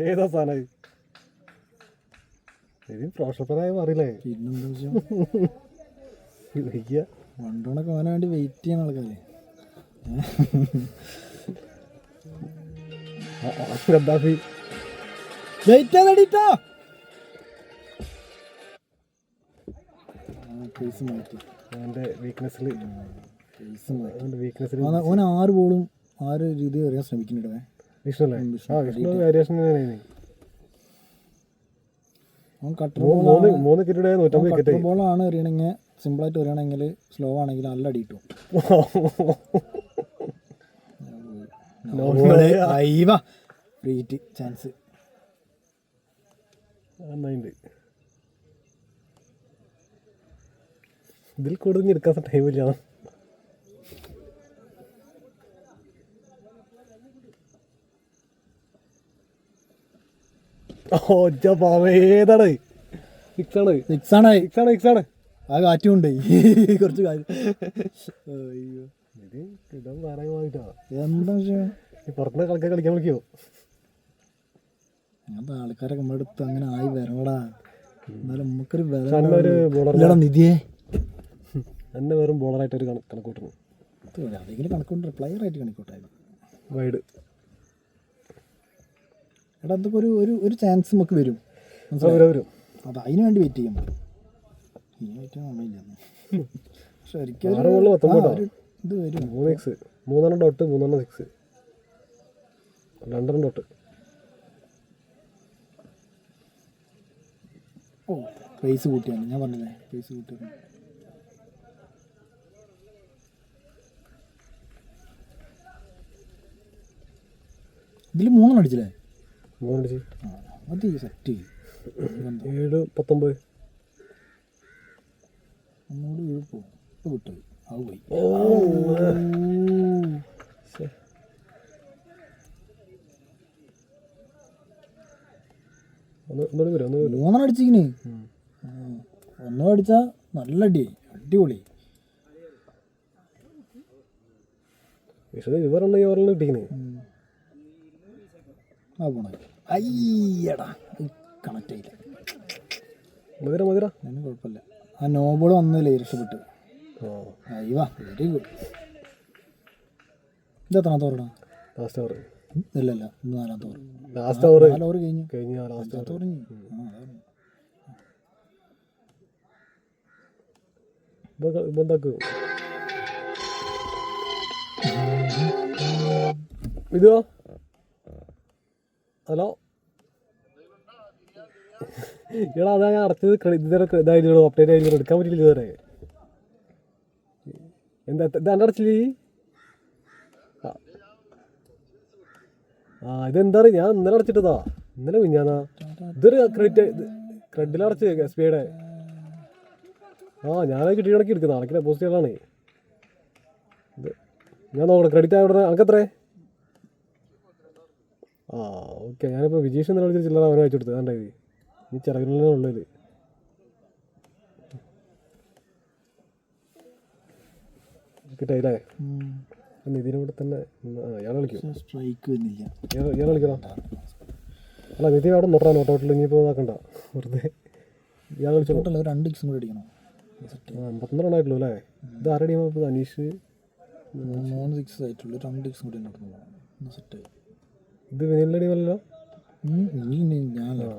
ഏതാ സാധനം ഇത്? പ്രൊഫഷണലായി മാറിയില്ലേ? പിന്നെന്താ വണ്ടോണൊക്കെ അവന് വേണ്ടി വെയിറ്റ് ചെയ്യണ ആൾക്കാരെ. ഗദ്ദാഫി വെയിറ്റ് ചെയ്തടിട്ടോ. ഓൻ 6 ബോളും 6 രീതി എറിയാൻ ശ്രമിക്കുന്നുണ്ട്. കട്ടർ ബോളാണ് എറിയണമെങ്കിൽ സിമ്പിളായിട്ട് എറിയണമെങ്കിൽ സ്ലോ ആണെങ്കിൽ നല്ല അടി കിട്ടും. ചാൻസ് ഇതിൽ കൂടുതൽ എടുക്കാൻ ടൈമില്ല. ഏതാണ്? സിക്സാണ്. ആ കാറ്റുണ്ട് കുറച്ച് കാര്യം. എന്താ പുറത്തുനിന്ന് കളിക്കാൻ വിളിക്കോ? അങ്ങനത്തെ ആൾക്കാരൊക്കെ നമ്മുടെ അടുത്ത് അങ്ങനെ ആയി വരണടാ. എന്നാലും നമുക്കൊരു വില നിധിയെ എന്നെ വെറും ബോളറായിട്ടൊരു കണക്കൂട്ടുന്നു. അതെങ്കിലും കണക്കൂട്ട പ്ലെയറായിട്ട് കണക്കൂട്ടായിരുന്നു. വൈഡ് എടാ എന്തൊക്കെ ഒരു ചാൻസ് നമുക്ക് വരും. അത് അതിന് വേണ്ടി വെയിറ്റ് ചെയ്യാൻ പറ്റും. പക്ഷെ ഒരിക്കലും ഇത് വരും. 3 ഡോട്ട് 3 6 2 ഡോട്ട്. ഓ പേസ് കൂട്ടിയാണ് ഞാൻ പറഞ്ഞില്ലേ, പേസ് കൂട്ടിയാണ്. ഇതിൽ 3 അടിച്ചില്ലേ? 3 അടിച്ച് മതി സെറ്റ്. 7 19 ഒന്നുകൂടി പോകും വിട്ടു അത് പോയി. 3 അടിച്ചിങ്ങനെ 1 അടിച്ചാ നല്ല അടി, അടിപൊളി. അയ്യടാ കണക്ട് ആയില്ല. കുഴപ്പമില്ല. ആ നോബോൾ വന്നില്ലേ രക്ഷപ്പെട്ട്. അയ്യവാ വെരി ഗുഡ്. ഇതെത്രാമത്തെ ഓവറാ? ഇല്ലല്ല 4ാമത്തെ ഓവർ. 4 ഓവർ കഴിഞ്ഞു. ഇതോ ഹലോ എടാ അതാ ഞാൻ അടച്ചത്. ഇതുവരെ ഇതായിരുന്നു അപ്ഡേറ്റ് ആയിരുന്നു, എടുക്കാൻ പറ്റില്ല ഇതുവരെ. എന്താ ഇതെൻ്റെ അടച്ചില്ലേ? ഇതെന്താ ഞാൻ ഇന്നലെ അടച്ചിട്ടതാ, ഇന്നലെ കുഞ്ഞാന്നാ. ഇതൊരു ക്രെഡിലടച്ച് SBIയുടെ. ഞാനത് കിട്ടി കണക്കി എടുക്കുന്ന അടക്കില്ല പോസ്റ്റ് ചെയ്തതാണ്. ഇത് ഞാൻ നോക്കണം ക്രെഡിറ്റ് ആയ ഉടനെ അനക്കെത്രേ? ഓക്കെ. ഞാനിപ്പോൾ വിജീഷ് എന്ന് വിളിച്ച ചില്ലറ അവനെ അയച്ചു കൊടുത്തത്. കണ്ടത് ഈ ചിറകിലുള്ള ഉള്ളത്. കിട്ടായില്ലേ? നിതിനോട് തന്നെ ഇയാളെ വിളിക്കും. ഇയാളെ വിളിക്കണം. അല്ല നിതിൻ അവിടെ നോട്ടാ നോട്ടൗട്ടിൽ ഇനിയിപ്പോൾ നോക്കണ്ട വെറുതെ. ഇയാളെ വിളിച്ചോട്ടെ. 2 ഇക്സും കൂടി അടിക്കണം. 52 റണ്ണായിട്ടുള്ളൂ അല്ലേ? ഇത് ആരുടെ ടീമാണ് ഇപ്പോൾ? അനീഷ് 3 6 ആയിട്ടുള്ളൂ. 2 ഇക്സും കൂടി നടന്നു സെറ്റായി. ഇത് വിനിലിൻ്റെ ടീമല്ലോ? ഞാനോ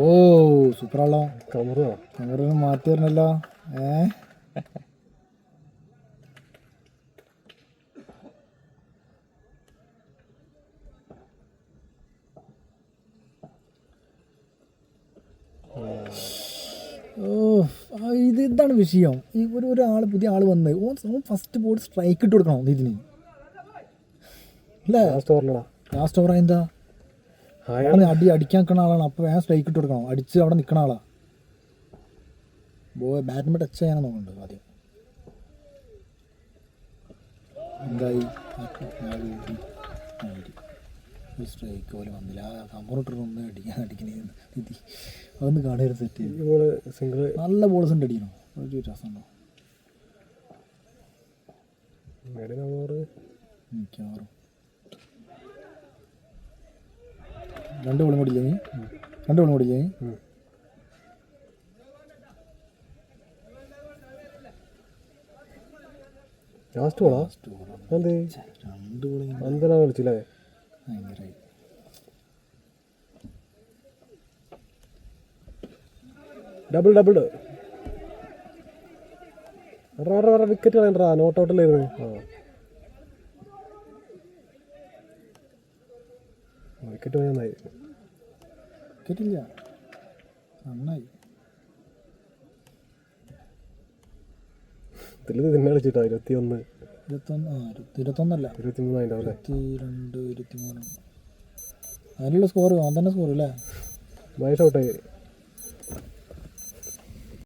ഓ സൂപ്പറാണല്ലോ. കമറിന് മാറ്റി വരണല്ലോ. ഇതാണ് വിഷയം. ഈ ഒരാൾ പുതിയ ആൾ വന്ന് ഓൻ ഫസ്റ്റ് ബോൾ സ്ട്രൈക്ക് ഇട്ട് കൊടുക്കണം ഇതിന് അല്ലേ? ലാസ്റ്റ് ഓവർ എന്താ അടിക്കാൻ നിൽക്കുന്ന ആളാണ്. അപ്പോൾ വേഗം സ്ട്രൈക്ക് ഇട്ട് കൊടുക്കണം. അടിച്ച് അവിടെ നിൽക്കുന്ന ആളാ. ബാറ്റുമ്പോൾ ടച്ച് ചെയ്യാൻ നോക്കുന്നുണ്ട് ആദ്യം. എന്തായി ഒരു സ്ട്രൈക്ക് പോലെ വന്നില്ല. ആ കമ്പറോട്ടറൊന്ന് അടിക്കണേ നിധി അതൊന്ന് കാണുക സെറ്റ് ചെയ്ത്. ഈ ബോള് സിംഗിൾ നല്ല ബോൾസ് ഉണ്ട് അടിക്കണോ ഒരു രസമുണ്ടോ മിക്കവാറും. 2 ബോളും കൂടി ഇല്ലെങ്കിൽ 2 ബോളും കൂടി ഇല്ലെങ്കിൽ ലാസ്റ്റ് ബോളാ അതെ 2 ബോളിങ് അന്തനാ കളിച്ചില്ലേ ഭയങ്കരമായി. ഡബിൾ വിക്കറ്റ് കളയണ്ടാ നോട്ട് ഔട്ടിലായിരുന്നു. വിക്കറ്റ് പോയി നന്നായി. വിക്കറ്റില്ല നന്നായി. ഇതിൽ തന്നെ കളിച്ചിട്ടാ 21 23 23 അല്ലേ 22 23 അതിനുള്ള സ്കോർ അവൻ തന്നെ സ്കോർ അല്ലേ. മഹേഷ് ഔട്ടായി.